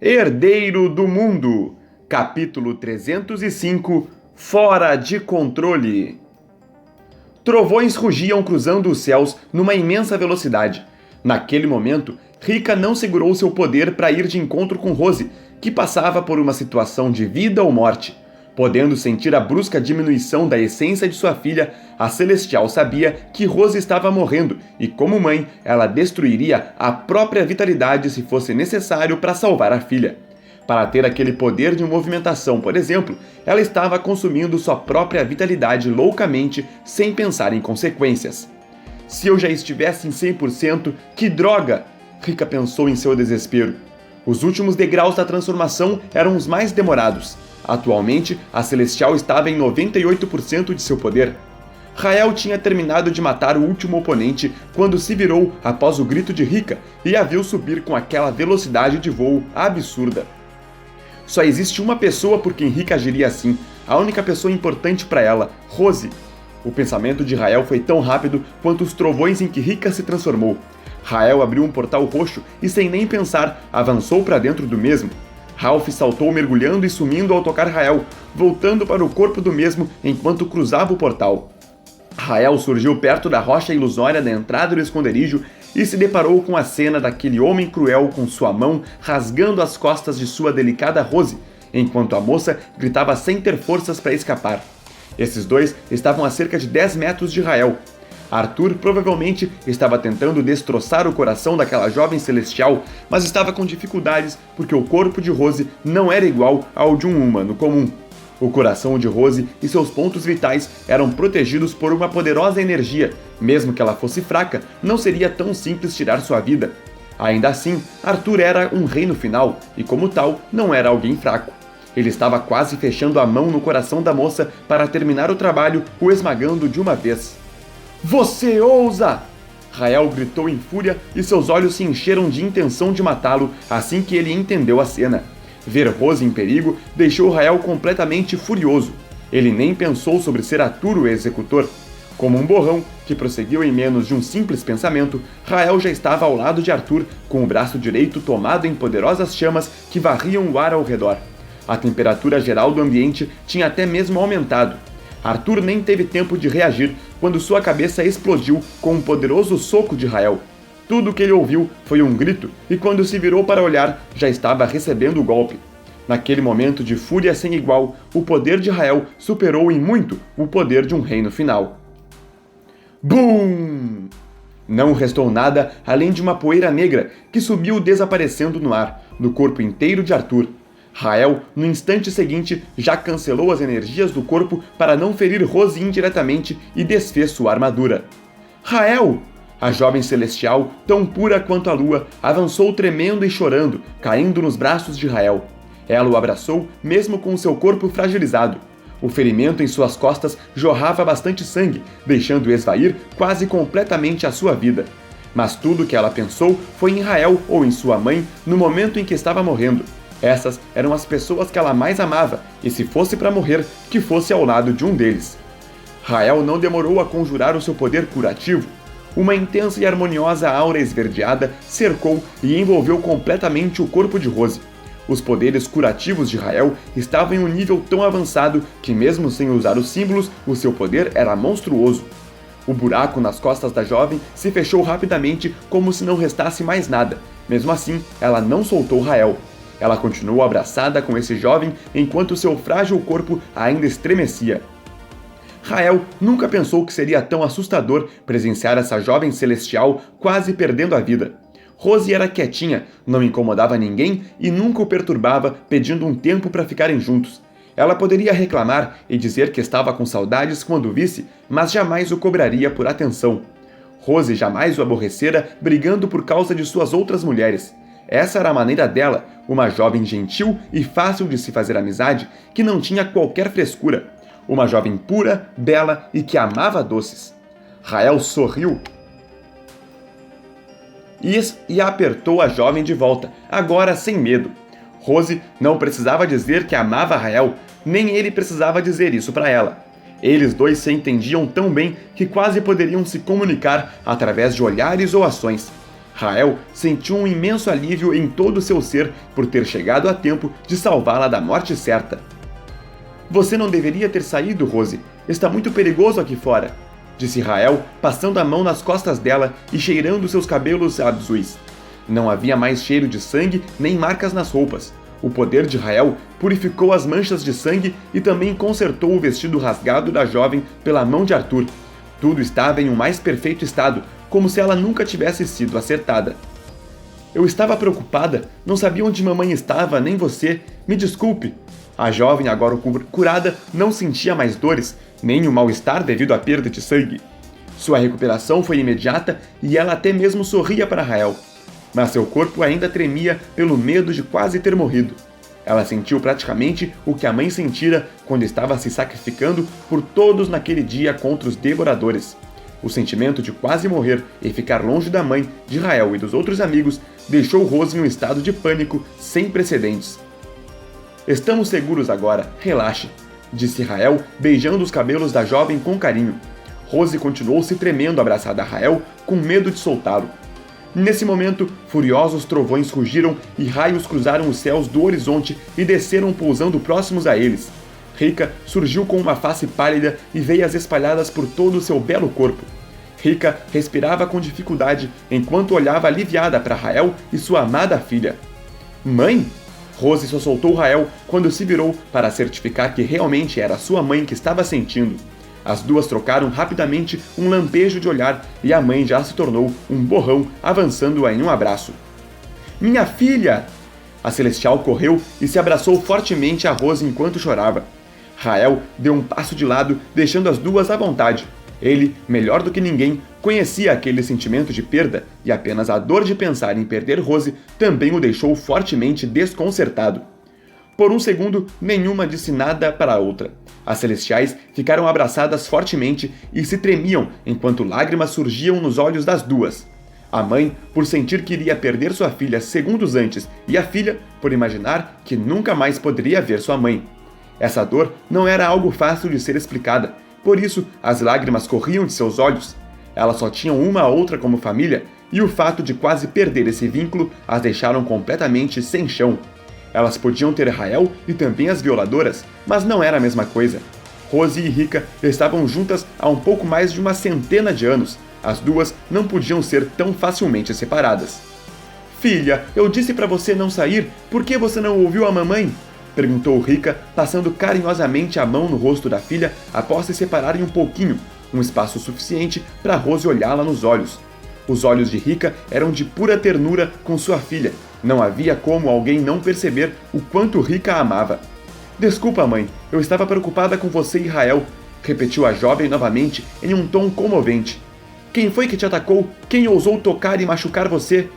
Herdeiro do Mundo, capítulo 305, Fora de Controle. Trovões rugiam cruzando os céus numa imensa velocidade. Naquele momento, Rika não segurou seu poder para ir de encontro com Rose, que passava por uma situação de vida ou morte. Podendo sentir a brusca diminuição da essência de sua filha, a Celestial sabia que Rose estava morrendo e, como mãe, ela destruiria a própria vitalidade se fosse necessário para salvar a filha. Para ter aquele poder de movimentação, por exemplo, ela estava consumindo sua própria vitalidade loucamente, sem pensar em consequências. Se eu já estivesse em 100%, que droga! Rika pensou em seu desespero. Os últimos degraus da transformação eram os mais demorados. Atualmente, a Celestial estava em 98% de seu poder. Rael tinha terminado de matar o último oponente quando se virou após o grito de Rika e a viu subir com aquela velocidade de voo absurda. Só existe uma pessoa por quem Rika agiria assim, a única pessoa importante para ela, Rose. O pensamento de Rael foi tão rápido quanto os trovões em que Rika se transformou. Rael abriu um portal roxo e, sem nem pensar, avançou para dentro do mesmo. Ralph saltou mergulhando e sumindo ao tocar Rael, voltando para o corpo do mesmo enquanto cruzava o portal. Rael surgiu perto da rocha ilusória da entrada do esconderijo e se deparou com a cena daquele homem cruel com sua mão rasgando as costas de sua delicada Rose, enquanto a moça gritava sem ter forças para escapar. Esses dois estavam a cerca de 10 metros de Rael. Arthur provavelmente estava tentando destroçar o coração daquela jovem celestial, mas estava com dificuldades porque o corpo de Rose não era igual ao de um humano comum. O coração de Rose e seus pontos vitais eram protegidos por uma poderosa energia. Mesmo que ela fosse fraca, não seria tão simples tirar sua vida. Ainda assim, Arthur era um rei no final, e como tal, não era alguém fraco. Ele estava quase fechando a mão no coração da moça para terminar o trabalho, o esmagando de uma vez. Você ousa! Rael gritou em fúria e seus olhos se encheram de intenção de matá-lo assim que ele entendeu a cena. Ver Rose em perigo deixou Rael completamente furioso. Ele nem pensou sobre ser Arthur o executor. Como um borrão que prosseguiu em menos de um simples pensamento, Rael já estava ao lado de Arthur, com o braço direito tomado em poderosas chamas que varriam o ar ao redor. A temperatura geral do ambiente tinha até mesmo aumentado. Arthur nem teve tempo de reagir quando sua cabeça explodiu com um poderoso soco de Rael. Tudo o que ele ouviu foi um grito e quando se virou para olhar, já estava recebendo o golpe. Naquele momento de fúria sem igual, o poder de Rael superou em muito o poder de um reino final. Bum! Não restou nada além de uma poeira negra que subiu desaparecendo no ar, no corpo inteiro de Arthur. Rael, no instante seguinte, já cancelou as energias do corpo para não ferir Rose indiretamente e desfez sua armadura. Rael! A jovem celestial, tão pura quanto a lua, avançou tremendo e chorando, caindo nos braços de Rael. Ela o abraçou, mesmo com seu corpo fragilizado. O ferimento em suas costas jorrava bastante sangue, deixando esvair quase completamente a sua vida. Mas tudo o que ela pensou foi em Rael ou em sua mãe no momento em que estava morrendo. Essas eram as pessoas que ela mais amava, e se fosse para morrer, que fosse ao lado de um deles. Rael não demorou a conjurar o seu poder curativo. Uma intensa e harmoniosa aura esverdeada cercou e envolveu completamente o corpo de Rose. Os poderes curativos de Rael estavam em um nível tão avançado que, mesmo sem usar os símbolos, o seu poder era monstruoso. O buraco nas costas da jovem se fechou rapidamente como se não restasse mais nada. Mesmo assim, ela não soltou Rael. Ela continuou abraçada com esse jovem enquanto seu frágil corpo ainda estremecia. Rael nunca pensou que seria tão assustador presenciar essa jovem celestial quase perdendo a vida. Rose era quietinha, não incomodava ninguém e nunca o perturbava pedindo um tempo para ficarem juntos. Ela poderia reclamar e dizer que estava com saudades quando o visse, mas jamais o cobraria por atenção. Rose jamais o aborrecera brigando por causa de suas outras mulheres. Essa era a maneira dela, uma jovem gentil e fácil de se fazer amizade, que não tinha qualquer frescura. Uma jovem pura, bela e que amava doces. Rael sorriu e apertou a jovem de volta, agora sem medo. Rose não precisava dizer que amava Rael, nem ele precisava dizer isso para ela. Eles dois se entendiam tão bem que quase poderiam se comunicar através de olhares ou ações. Rael sentiu um imenso alívio em todo o seu ser por ter chegado a tempo de salvá-la da morte certa. Você não deveria ter saído, Rose. Está muito perigoso aqui fora, disse Rael, passando a mão nas costas dela e cheirando seus cabelos azuis. Não havia mais cheiro de sangue nem marcas nas roupas. O poder de Rael purificou as manchas de sangue e também consertou o vestido rasgado da jovem pela mão de Arthur. Tudo estava em um mais perfeito estado, como se ela nunca tivesse sido acertada. Eu estava preocupada, não sabia onde mamãe estava, nem você. Me desculpe. A jovem, agora curada, não sentia mais dores, nem o mal-estar devido à perda de sangue. Sua recuperação foi imediata e ela até mesmo sorria para Rael. Mas seu corpo ainda tremia pelo medo de quase ter morrido. Ela sentiu praticamente o que a mãe sentira quando estava se sacrificando por todos naquele dia contra os devoradores. O sentimento de quase morrer e ficar longe da mãe, de Rael e dos outros amigos deixou Rose em um estado de pânico sem precedentes. Estamos seguros agora, relaxe, disse Rael, beijando os cabelos da jovem com carinho. Rose continuou se tremendo abraçada a Rael, com medo de soltá-lo. Nesse momento, furiosos trovões rugiram e raios cruzaram os céus do horizonte e desceram pousando próximos a eles. Rika surgiu com uma face pálida e veias espalhadas por todo o seu belo corpo. Rika respirava com dificuldade enquanto olhava aliviada para Rael e sua amada filha. Mãe? Rose só soltou Rael quando se virou para certificar que realmente era sua mãe que estava sentindo. As duas trocaram rapidamente um lampejo de olhar e a mãe já se tornou um borrão, avançando-a em um abraço. Minha filha! A Celestial correu e se abraçou fortemente a Rose enquanto chorava. Rael deu um passo de lado, deixando as duas à vontade. Ele, melhor do que ninguém, conhecia aquele sentimento de perda e apenas a dor de pensar em perder Rose também o deixou fortemente desconcertado. Por um segundo, nenhuma disse nada para a outra. As Celestiais ficaram abraçadas fortemente e se tremiam enquanto lágrimas surgiam nos olhos das duas. A mãe, por sentir que iria perder sua filha segundos antes, e a filha, por imaginar que nunca mais poderia ver sua mãe. Essa dor não era algo fácil de ser explicada, por isso as lágrimas corriam de seus olhos. Elas só tinham uma a outra como família, e o fato de quase perder esse vínculo as deixaram completamente sem chão. Elas podiam ter Rael e também as violadoras, mas não era a mesma coisa. Rose e Rika estavam juntas há um pouco mais de uma centena de anos. As duas não podiam ser tão facilmente separadas. Filha, eu disse para você não sair, por que você não ouviu a mamãe? Perguntou Rika, passando carinhosamente a mão no rosto da filha após se separarem um pouquinho, um espaço suficiente para Rose olhá-la nos olhos. Os olhos de Rika eram de pura ternura com sua filha. Não havia como alguém não perceber o quanto Rika a amava. Desculpa, mãe, eu estava preocupada com você e Rael, repetiu a jovem novamente em um tom comovente. Quem foi que te atacou? Quem ousou tocar e machucar você?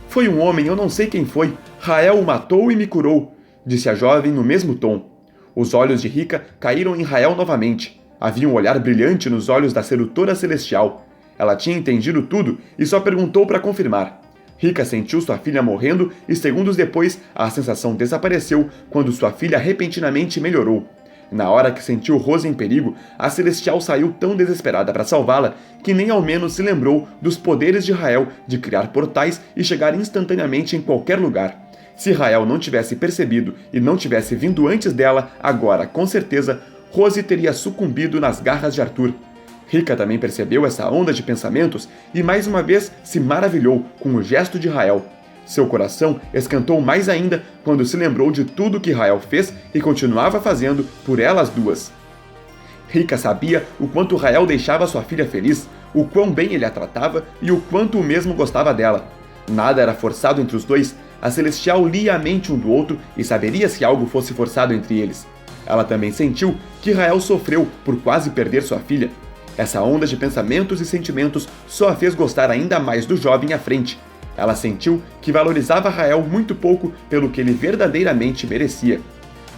Foi um homem, eu não sei quem foi. Rael o matou e me curou, disse a jovem no mesmo tom. Os olhos de Rika caíram em Rael novamente. Havia um olhar brilhante nos olhos da sedutora celestial. Ela tinha entendido tudo e só perguntou para confirmar. Rika sentiu sua filha morrendo e segundos depois a sensação desapareceu quando sua filha repentinamente melhorou. Na hora que sentiu Rose em perigo, a Celestial saiu tão desesperada para salvá-la que nem ao menos se lembrou dos poderes de Rael de criar portais e chegar instantaneamente em qualquer lugar. Se Rael não tivesse percebido e não tivesse vindo antes dela, agora, com certeza, Rose teria sucumbido nas garras de Arthur. Rika também percebeu essa onda de pensamentos e mais uma vez se maravilhou com o gesto de Rael. Seu coração esquentou mais ainda quando se lembrou de tudo que Rael fez e continuava fazendo por elas duas. Rika sabia o quanto Rael deixava sua filha feliz, o quão bem ele a tratava e o quanto o mesmo gostava dela. Nada era forçado entre os dois, a Celestial lia a mente um do outro e saberia se algo fosse forçado entre eles. Ela também sentiu que Rael sofreu por quase perder sua filha. Essa onda de pensamentos e sentimentos só a fez gostar ainda mais do jovem à frente. Ela sentiu que valorizava Rael muito pouco pelo que ele verdadeiramente merecia.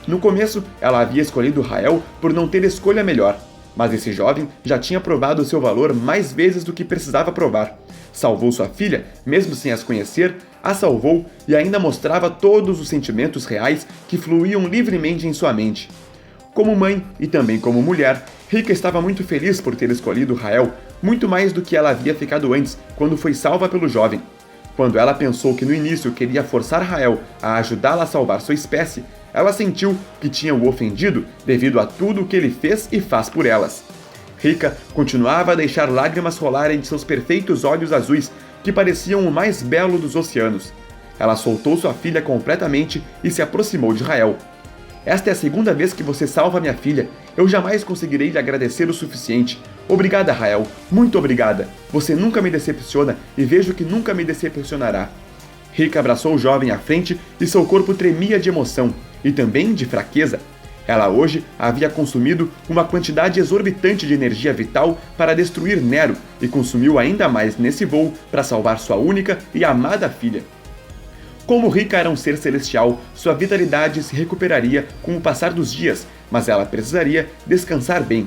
No começo, ela havia escolhido Rael por não ter escolha melhor, mas esse jovem já tinha provado seu valor mais vezes do que precisava provar. Salvou sua filha, mesmo sem as conhecer, a salvou e ainda mostrava todos os sentimentos reais que fluíam livremente em sua mente. Como mãe e também como mulher, Rika estava muito feliz por ter escolhido Rael, muito mais do que ela havia ficado antes, quando foi salva pelo jovem. Quando ela pensou que no início queria forçar Rael a ajudá-la a salvar sua espécie, ela sentiu que tinha o ofendido devido a tudo o que ele fez e faz por elas. Rika continuava a deixar lágrimas rolarem de seus perfeitos olhos azuis, que pareciam o mais belo dos oceanos. Ela soltou sua filha completamente e se aproximou de Rael. Esta é a segunda vez que você salva minha filha. Eu jamais conseguirei lhe agradecer o suficiente. Obrigada, Rael. Muito obrigada. Você nunca me decepciona e vejo que nunca me decepcionará. Rika abraçou o jovem à frente e seu corpo tremia de emoção e também de fraqueza. Ela hoje havia consumido uma quantidade exorbitante de energia vital para destruir Nero e consumiu ainda mais nesse voo para salvar sua única e amada filha. Como Rika era um ser celestial, sua vitalidade se recuperaria com o passar dos dias, mas ela precisaria descansar bem.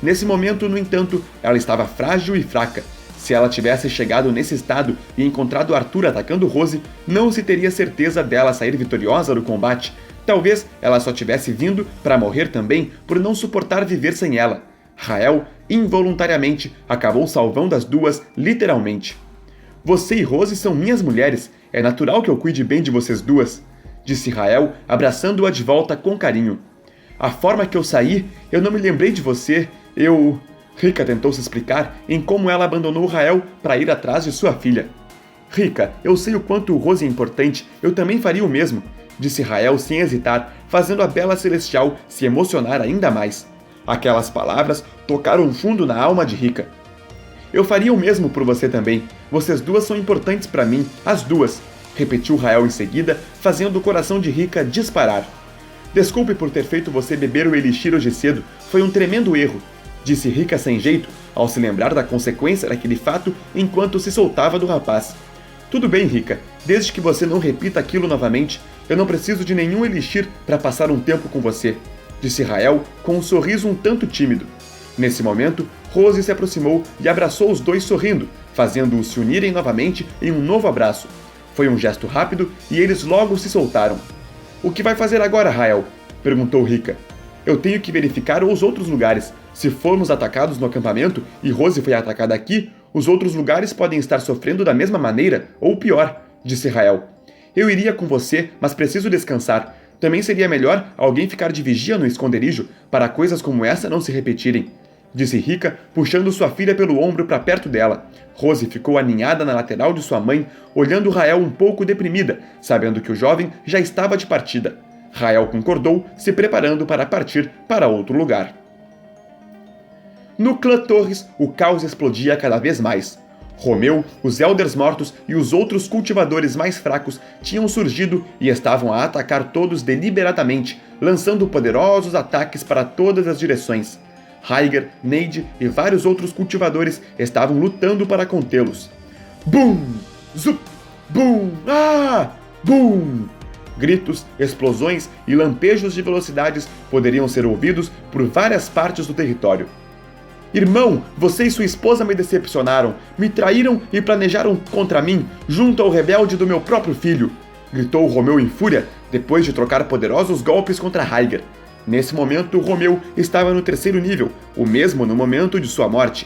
Nesse momento, no entanto, ela estava frágil e fraca. Se ela tivesse chegado nesse estado e encontrado Arthur atacando Rose, não se teria certeza dela sair vitoriosa do combate. Talvez ela só tivesse vindo para morrer também por não suportar viver sem ela. Rael, involuntariamente, acabou salvando as duas, literalmente. Você e Rose são minhas mulheres. É natural que eu cuide bem de vocês duas, disse Rael, abraçando-a de volta com carinho. A forma que eu saí, eu não me lembrei de você, Rika tentou se explicar em como ela abandonou Rael para ir atrás de sua filha. Rika, eu sei o quanto Rose é importante, eu também faria o mesmo, disse Rael sem hesitar, fazendo a bela celestial se emocionar ainda mais. Aquelas palavras tocaram fundo na alma de Rika. Eu faria o mesmo por você também. Vocês duas são importantes para mim, as duas, repetiu Rael em seguida, fazendo o coração de Rika disparar. Desculpe por ter feito você beber o elixir hoje cedo, foi um tremendo erro, disse Rika sem jeito, ao se lembrar da consequência daquele fato enquanto se soltava do rapaz. Tudo bem, Rika, desde que você não repita aquilo novamente, eu não preciso de nenhum elixir para passar um tempo com você, disse Rael com um sorriso um tanto tímido. Nesse momento, Rose se aproximou e abraçou os dois sorrindo, fazendo-os se unirem novamente em um novo abraço. Foi um gesto rápido e eles logo se soltaram. O que vai fazer agora, Rael? Perguntou Rika. Eu tenho que verificar os outros lugares. Se formos atacados no acampamento e Rose foi atacada aqui, os outros lugares podem estar sofrendo da mesma maneira, ou pior, disse Rael. Eu iria com você, mas preciso descansar. Também seria melhor alguém ficar de vigia no esconderijo, para coisas como essa não se repetirem, disse Rika, puxando sua filha pelo ombro para perto dela. Rose ficou aninhada na lateral de sua mãe, olhando Rael um pouco deprimida, sabendo que o jovem já estava de partida. Rael concordou, se preparando para partir para outro lugar. No clã Torres, o caos explodia cada vez mais. Romeu, os Elders mortos e os outros cultivadores mais fracos tinham surgido e estavam a atacar todos deliberadamente, lançando poderosos ataques para todas as direções. Rhaegar, Neide e vários outros cultivadores estavam lutando para contê-los. Bum! Zup! Bum! Ah! Bum! Gritos, explosões e lampejos de velocidades poderiam ser ouvidos por várias partes do território. Irmão, você e sua esposa me decepcionaram, me traíram e planejaram contra mim, junto ao rebelde do meu próprio filho, gritou Romeu em fúria, depois de trocar poderosos golpes contra Rhaegar. Nesse momento, Romeu estava no 3º nível, o mesmo no momento de sua morte.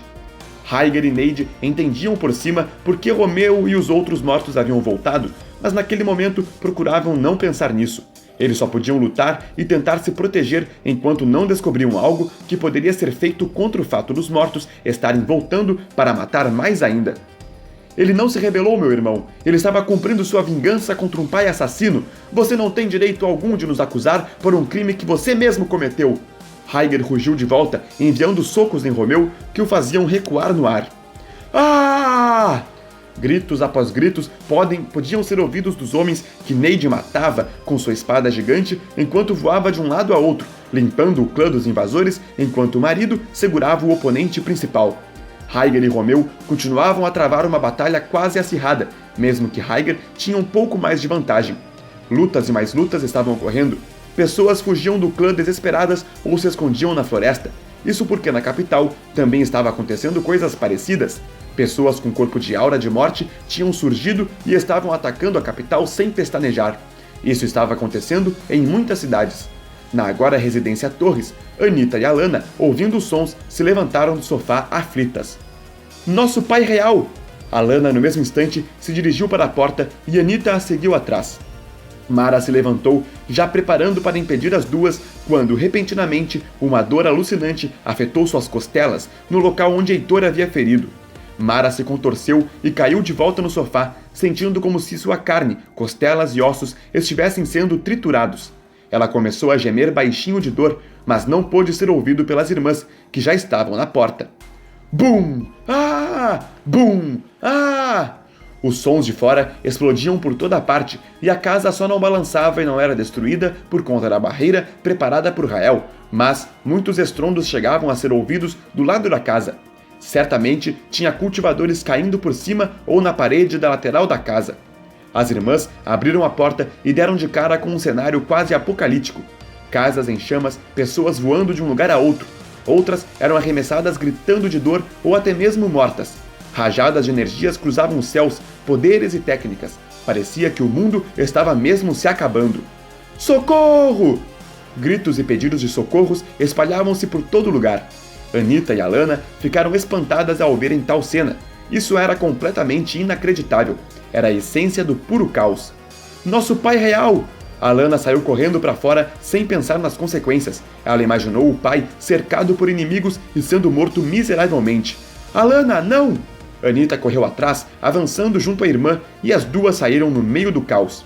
Rhaegar e Neide entendiam por cima por que Romeu e os outros mortos haviam voltado, mas naquele momento procuravam não pensar nisso. Eles só podiam lutar e tentar se proteger enquanto não descobriam algo que poderia ser feito contra o fato dos mortos estarem voltando para matar mais ainda. Ele não se rebelou, meu irmão. Ele estava cumprindo sua vingança contra um pai assassino. Você não tem direito algum de nos acusar por um crime que você mesmo cometeu. Rhaegar rugiu de volta, enviando socos em Romeu que o faziam recuar no ar. Ah! Gritos após gritos podiam ser ouvidos dos homens que Neide matava com sua espada gigante enquanto voava de um lado a outro, limpando o clã dos invasores enquanto o marido segurava o oponente principal. Rhaegar e Romeu continuavam a travar uma batalha quase acirrada, mesmo que Rhaegar tinha um pouco mais de vantagem. Lutas e mais lutas estavam ocorrendo. Pessoas fugiam do clã desesperadas ou se escondiam na floresta. Isso porque na capital também estava acontecendo coisas parecidas. Pessoas com corpo de aura de morte tinham surgido e estavam atacando a capital sem pestanejar. Isso estava acontecendo em muitas cidades. Na agora residência Torres, Anita e Alanna, ouvindo os sons, se levantaram do sofá aflitas. Nosso pai real! Alana, no mesmo instante, se dirigiu para a porta e Anita a seguiu atrás. Mara se levantou, já preparando para impedir as duas, quando, repentinamente, uma dor alucinante afetou suas costelas, no local onde Heitor havia ferido. Mara se contorceu e caiu de volta no sofá, sentindo como se sua carne, costelas e ossos estivessem sendo triturados. Ela começou a gemer baixinho de dor, mas não pôde ser ouvido pelas irmãs, que já estavam na porta. Bum! Ah! Bum! Ah! Os sons de fora explodiam por toda parte e a casa só não balançava e não era destruída por conta da barreira preparada por Rael, mas muitos estrondos chegavam a ser ouvidos do lado da casa. Certamente tinha cultivadores caindo por cima ou na parede da lateral da casa. As irmãs abriram a porta e deram de cara com um cenário quase apocalíptico. Casas em chamas, pessoas voando de um lugar a outro. Outras eram arremessadas gritando de dor ou até mesmo mortas. Rajadas de energias cruzavam os céus, poderes e técnicas. Parecia que o mundo estava mesmo se acabando. Socorro! Gritos e pedidos de socorros espalhavam-se por todo lugar. Anita e Alana ficaram espantadas ao verem tal cena. Isso era completamente inacreditável. Era a essência do puro caos. Nosso pai real! Alana saiu correndo para fora sem pensar nas consequências. Ela imaginou o pai cercado por inimigos e sendo morto miseravelmente. Alana, não! Anita correu atrás, avançando junto à irmã, e as duas saíram no meio do caos.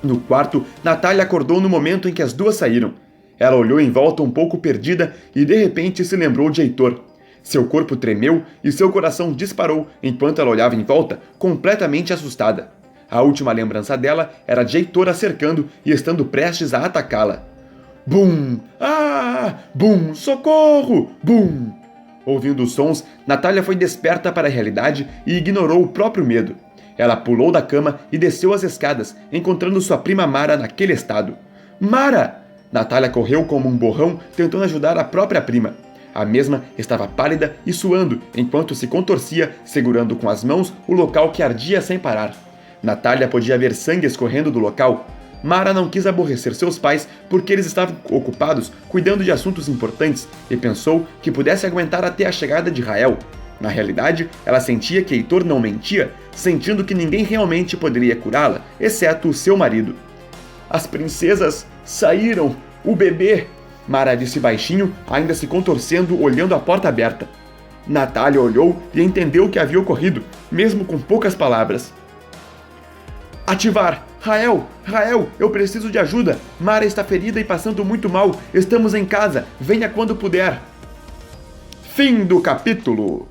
No quarto, Natália acordou no momento em que as duas saíram. Ela olhou em volta um pouco perdida e de repente se lembrou de Heitor. Seu corpo tremeu e seu coração disparou enquanto ela olhava em volta, completamente assustada. A última lembrança dela era de Heitor a cercando e estando prestes a atacá-la. Bum! Ah! Bum! Socorro! Bum! Ouvindo os sons, Natália foi desperta para a realidade e ignorou o próprio medo. Ela pulou da cama e desceu as escadas, encontrando sua prima Mara naquele estado. Mara! Natália correu como um borrão, tentando ajudar a própria prima. A mesma estava pálida e suando, enquanto se contorcia, segurando com as mãos o local que ardia sem parar. Natália podia ver sangue escorrendo do local. Mara não quis aborrecer seus pais porque eles estavam ocupados cuidando de assuntos importantes e pensou que pudesse aguentar até a chegada de Rael. Na realidade, ela sentia que Heitor não mentia, sentindo que ninguém realmente poderia curá-la, exceto o seu marido. As princesas saíram! O bebê! Mara disse baixinho, ainda se contorcendo, olhando a porta aberta. Natália olhou e entendeu o que havia ocorrido, mesmo com poucas palavras. Ativar! Rael! Rael! Eu preciso de ajuda! Mara está ferida e passando muito mal. Estamos em casa. Venha quando puder. Fim do capítulo.